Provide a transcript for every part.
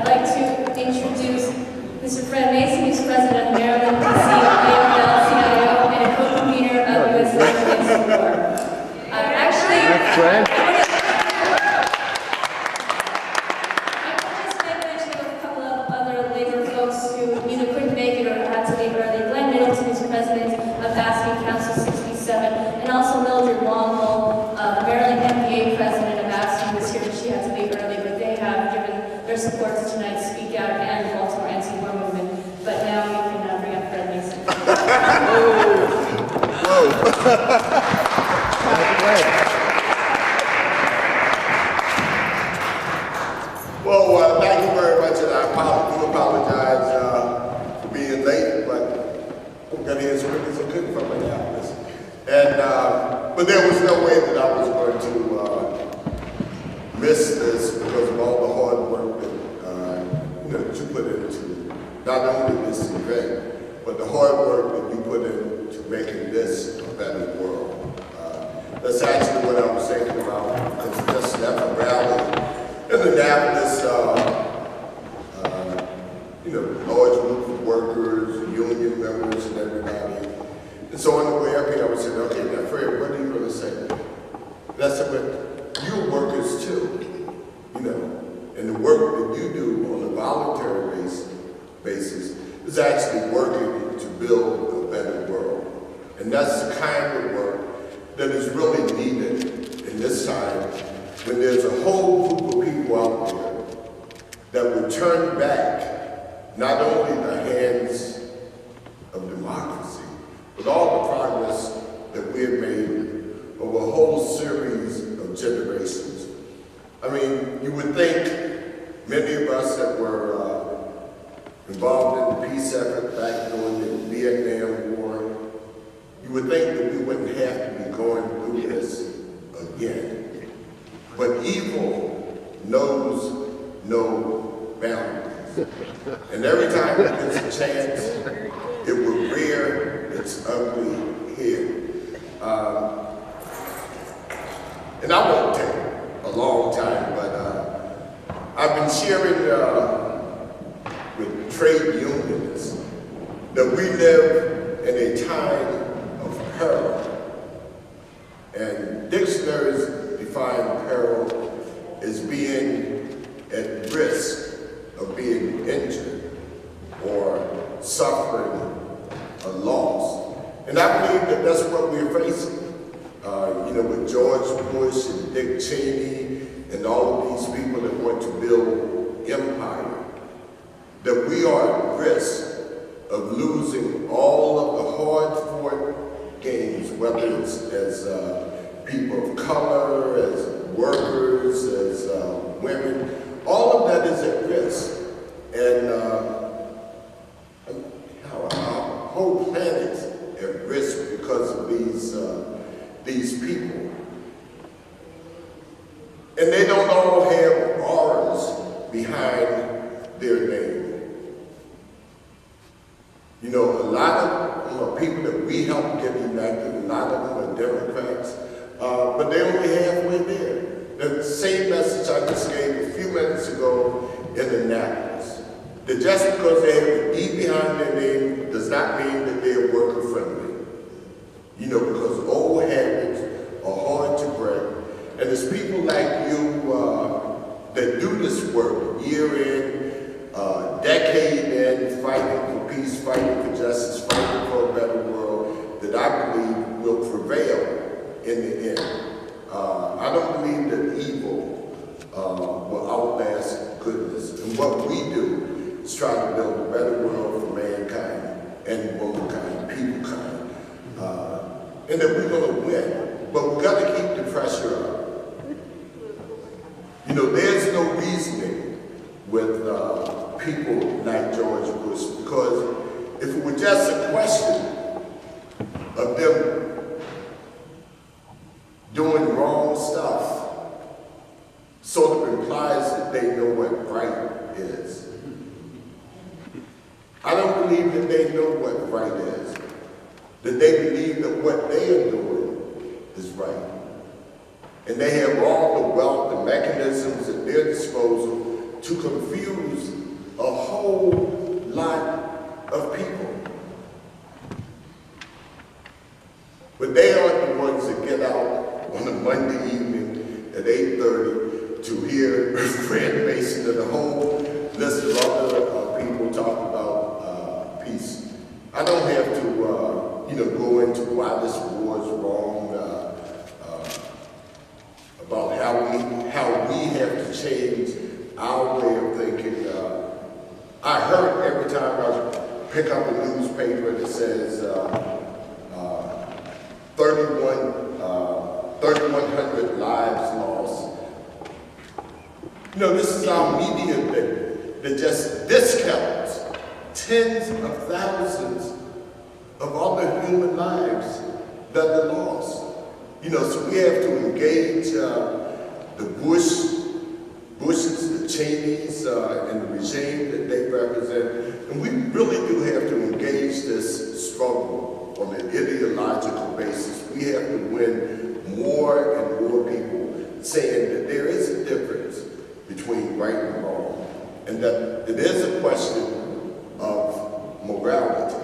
I'd like to introduce Mr. Fred Mason, who's president of Maryland, DC, AFL-CIO, and a co-convener of U.S. Against the War. I just make mention of a couple of other labor folks who either couldn't make it or had to leave early. Glenn Middleton is president of AFSCME Council 67, and also Mildred Longwell, the Maryland MBA president of AFSCME, was here, but she had to leave early, but they have given their support to tonight's Speak Out and the Baltimore anti-war movement. But now we can bring up Fred Mason. Well, thank you very much, and I do apologize for being late, but I'm going to hear as quick as I could from Minneapolis. And, but there was no way that I was going to miss this because of all the hard work that you put into not only this event, but the hard work that you put into making this a better world. That's actually what I was thinking about, because just left a rally in Annapolis, large group of workers, union members, and everybody. And so on the way up here, I was saying, okay, now Fred, what are you going to say? And I said, but you're workers too, and the work that you do on a voluntary basis is actually working to build a better world. And that's the kind of work that is really needed in this time when there's a whole group of people out there that will turn back not only the hands of democracy, but all the progress that we have made over a whole series of generations. I mean, you would think many of us that were involved in the peace effort back during the Vietnam War, you would think that we wouldn't have to be going through this again. But evil knows no boundaries. And every time it gets a chance, it will rear its ugly head. And I won't take a long time, but I've been sharing with trade unionists that we live in a time of peril. And dictionaries define peril as being at risk of being injured or suffering a loss. And I believe that that's what we're facing. With George Bush and Dick Cheney and all of these people that want to build empire, that we are at risk of losing all of the hard-fought gains, whether it's as people of color, as workers, as women. All of that is at risk. And our whole planet's at risk because of these people. And they don't all have auras behind their name. A lot of people that we help get elected, a lot of them are Democrats, but they're only halfway there. The same message I just gave a few minutes ago in Annapolis, that just because they have an E behind their name does not mean that they're worker friendly. Because old habits are hard to break. And it's people like you that do this work year in, decade in, fighting for peace, fighting for justice, fighting for a better world, that I believe will prevail in the end. I don't believe that evil will outlast goodness. And what we do is try to build a better world for mankind and womankind, peoplekind. And that we're going to win. But we've got to keep the pressure up. There's no reasoning with people like George Bush, because if it were just a question of them doing wrong stuff, sort of implies that they know what right is. I don't believe that they know what right is. That they believe that what they are doing is right. And they have all the wealth and mechanisms at their disposal to confuse a whole lot of people. But they aren't the ones that get out on a Monday evening at 8:30 to hear Fred Mason and a whole list of other people talk about peace. I don't have to, go into why this war is wrong, about how we have to change our way of thinking. I heard every time I pick up a newspaper that says 3,100 lives lost. This is our media that just discounts tens of thousands of other human lives that are lost. So we have to engage the Bushes, the Cheneys, and the regime that they represent. And we really do have to engage this struggle on an ideological basis. We have to win more and more people saying that there is a difference between right and wrong, and that it is a question of morality.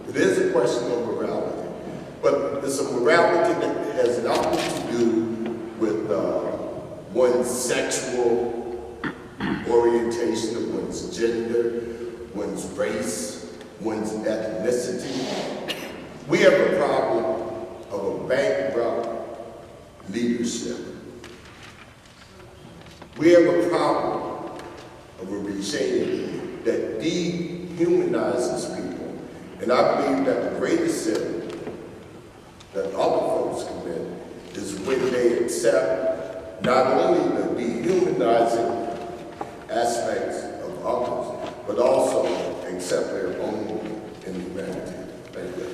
It is a question of morality, but it's a morality that has nothing to do with one's sexual orientation, one's gender, one's race, one's ethnicity. We have a problem of a bankrupt leadership. We have a problem of a regime that dehumanizes people. And I believe that the greatest sin that other folks commit is when they accept not only the dehumanizing aspects of others, but also accept their own inhumanity. Thank you.